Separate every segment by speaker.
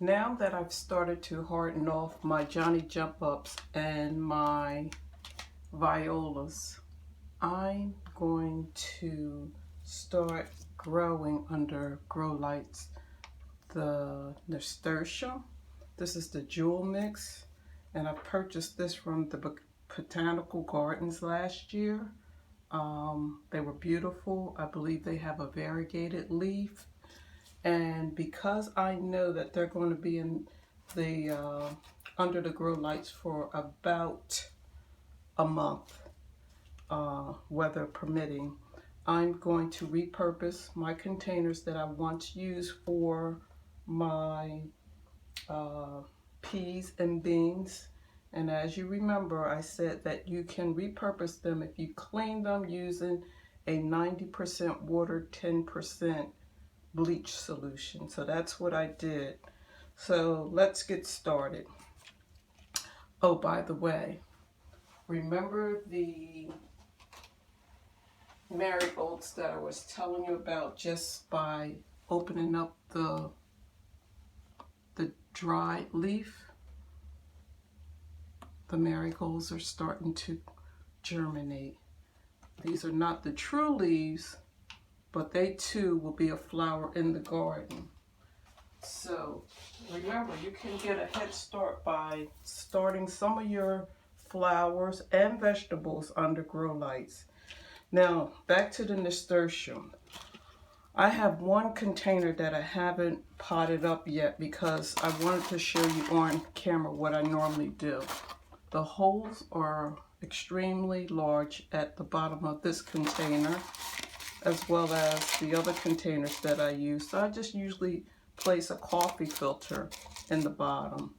Speaker 1: Now that I've started to harden off my Johnny Jump Ups and my violas, I'm going to start growing under grow lights the nasturtium. This is the jewel mix, and I purchased this from the botanical gardens last year. They were beautiful. I believe they have a variegated leaf, and because I know that they're going to be in the under the grow lights for about a month, weather permitting, I'm going to repurpose my containers that I once used for my peas and beans. And as you remember, I said that you can repurpose them if you clean them using a 90% water, 10% bleach solution. So that's what I did. So let's get started. Oh, by the way, remember the marigolds that I was telling you about just by opening up the dry leaf? The marigolds are starting to germinate. These are not the true leaves, but they too will be a flower in the garden. So remember, you can get a head start by starting some of your flowers and vegetables under grow lights. Now, back to the nasturtium. I have one container that I haven't potted up yet because I wanted to show you on camera what I normally do. The holes are extremely large at the bottom of this container, as well as the other containers that I use. So I just usually place a coffee filter in the bottom.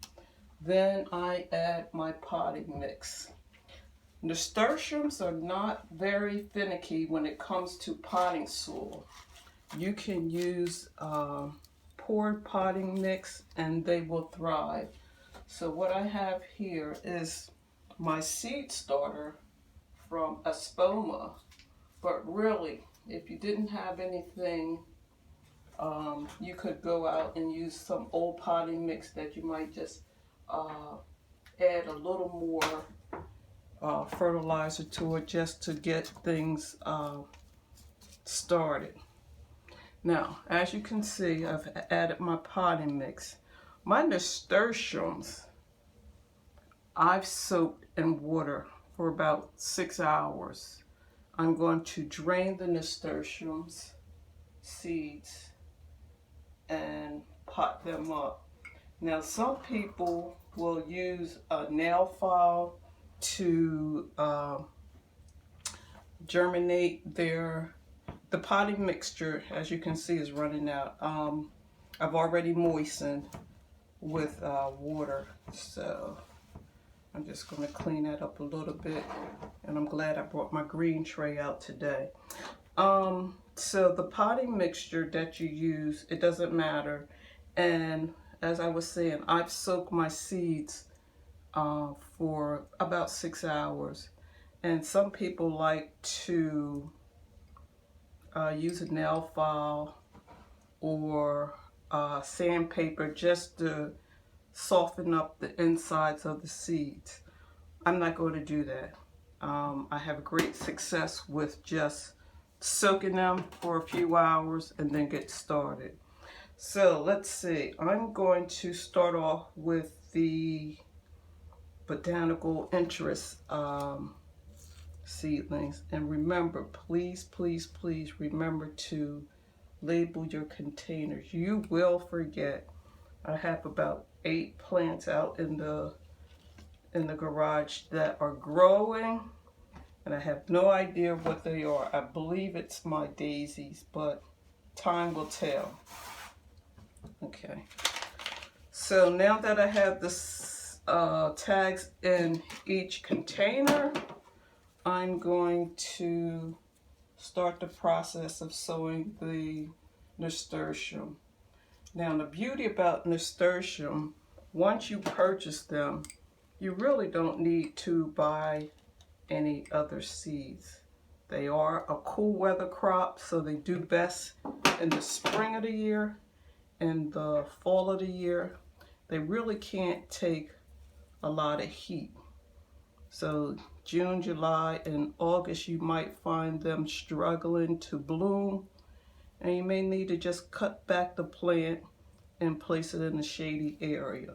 Speaker 1: Then I add my potting mix. Nasturtiums are not very finicky when it comes to potting soil. You can use poured potting mix and they will thrive. So what I have here is my seed starter from Espoma. But really, if you didn't have anything, you could go out and use some old potting mix that you might just add a little more fertilizer to it just to get things started. Now, as you can see, I've added my potting mix. My nasturtiums, I've soaked in water for about 6 hours. I'm going to drain the nasturtiums seeds and pot them up. Now, some people will use a nail file to germinate the potting mixture. As you can see, is running out. I've already moistened with water, so I'm just going to clean that up a little bit, and I'm glad I brought my green tray out today. So the potting mixture that you use, it doesn't matter. And as I was saying, I've soaked my seeds for about 6 hours. And some people like to use a nail file or sandpaper just to soften up the insides of the seeds. I'm not going to do that. I have great success with just soaking them for a few hours and then get started. So let's see, I'm going to start off with the botanical interest seedlings. And remember, please, please, please remember to label your containers. You will forget. I have about 8 plants out in the garage that are growing, and I have no idea what they are. I believe it's my daisies, but time will tell. Okay, so now that I have the tags in each container, I'm going to start the process of sowing the nasturtium. Now, the beauty about nasturtium, once you purchase them, you really don't need to buy any other seeds. They are a cool weather crop, so they do best in the spring of the year and the fall of the year. they really can't take a lot of heat. So June, July, and August, you might find them struggling to bloom, and you may need to just cut back the plant and place it in a shady area.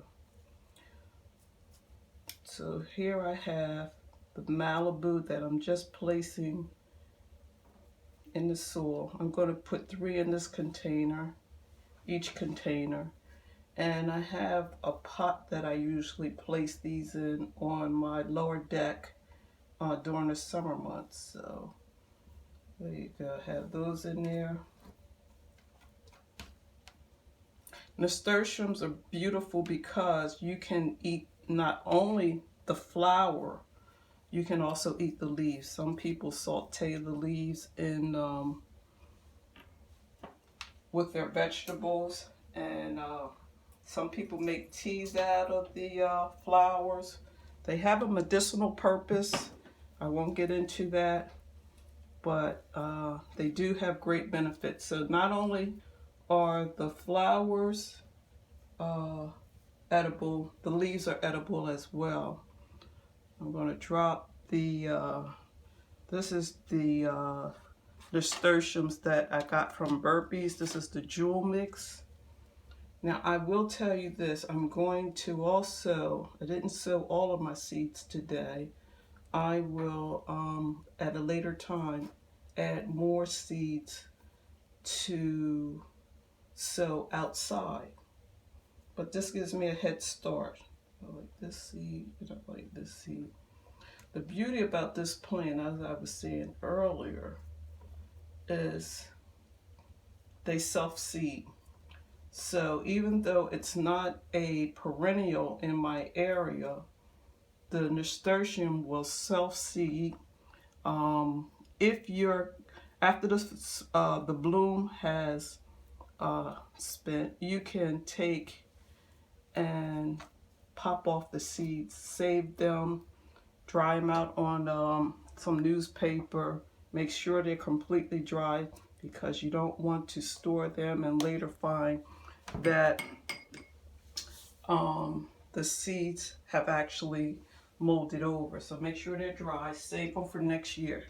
Speaker 1: So here I have the Malibu that I'm just placing in the soil. I'm going to put 3 in this container, each container. And I have a pot that I usually place these in on my lower deck during the summer months. So there you go, have those in there. Nasturtiums are beautiful because you can eat not only the flower, you can also eat the leaves. Some people saute the leaves in with their vegetables, and some people make teas out of the flowers. They have a medicinal purpose. I won't get into that, but they do have great benefits. So not only are the flowers edible, the leaves are edible as well. I'm going to drop the, this is the nasturtiums that I got from Burpees. This is the jewel mix. Now I will tell you this, I'm going to also, I didn't sow all of my seeds today. I will, at a later time, add more seeds to sow outside. But this gives me a head start. I like this seed, and I like this seed. The beauty about this plant, as I was saying earlier, is they self-seed. So even though it's not a perennial in my area, the nasturtium will self-seed. If you're, after the bloom has spent, you can take and pop off the seeds, save them, dry them out on some newspaper, make sure they're completely dry, because you don't want to store them and later find that the seeds have actually molded over. So make sure they're dry, save them for next year.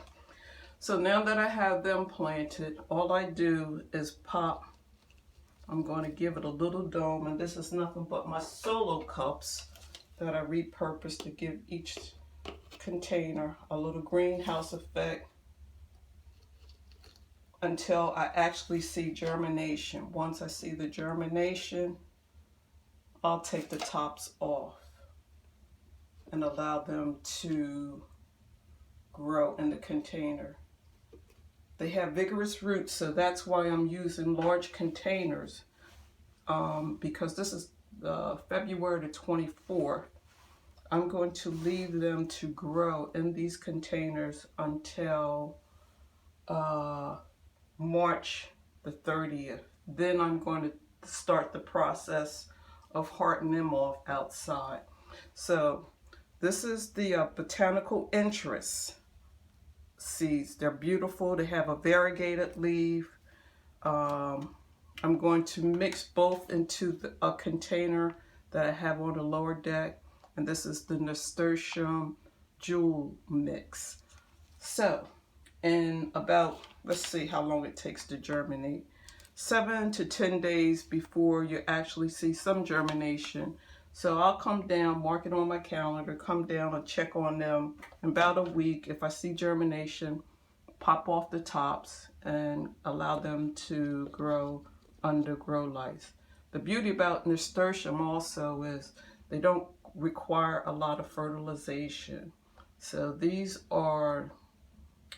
Speaker 1: So now that I have them planted, all I do is pop. I'm going to give it a little dome, and this is nothing but my solo cups that I repurposed to give each container a little greenhouse effect until I actually see germination. Once I see the germination, I'll take the tops off and allow them to grow in the container. They have vigorous roots, so that's why I'm using large containers, because this is February the 24th. I'm going to leave them to grow in these containers until March the 30th. Then I'm going to start the process of hearting them off outside. So this is the botanical interest seeds. They're beautiful. They have a variegated leaf. I'm going to mix both into a container that I have on the lower deck, and this is the nasturtium jewel mix. So in about, let's see how long it takes to germinate, 7 to 10 days before you actually see some germination. So I'll come down, mark it on my calendar, come down and check on them in about a week. If I see germination, pop off the tops and allow them to grow under grow lights. The beauty about nasturtium also is they don't require a lot of fertilization. So these are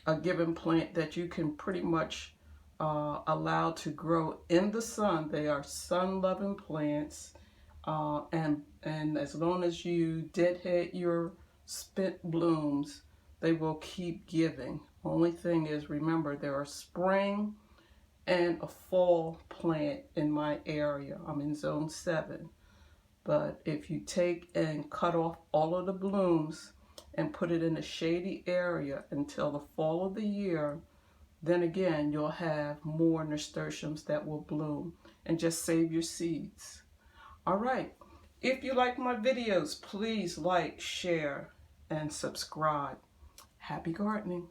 Speaker 1: a given plant that you can pretty much allow to grow in the sun. They are sun-loving plants. And as long as you deadhead your spent blooms, they will keep giving. Only thing is, remember, there are spring and a fall plant in my area. I'm in zone 7. But if you take and cut off all of the blooms and put it in a shady area until the fall of the year, then again, you'll have more nasturtiums that will bloom, and just save your seeds. All right, If you like my videos, please like, share, and subscribe. Happy gardening.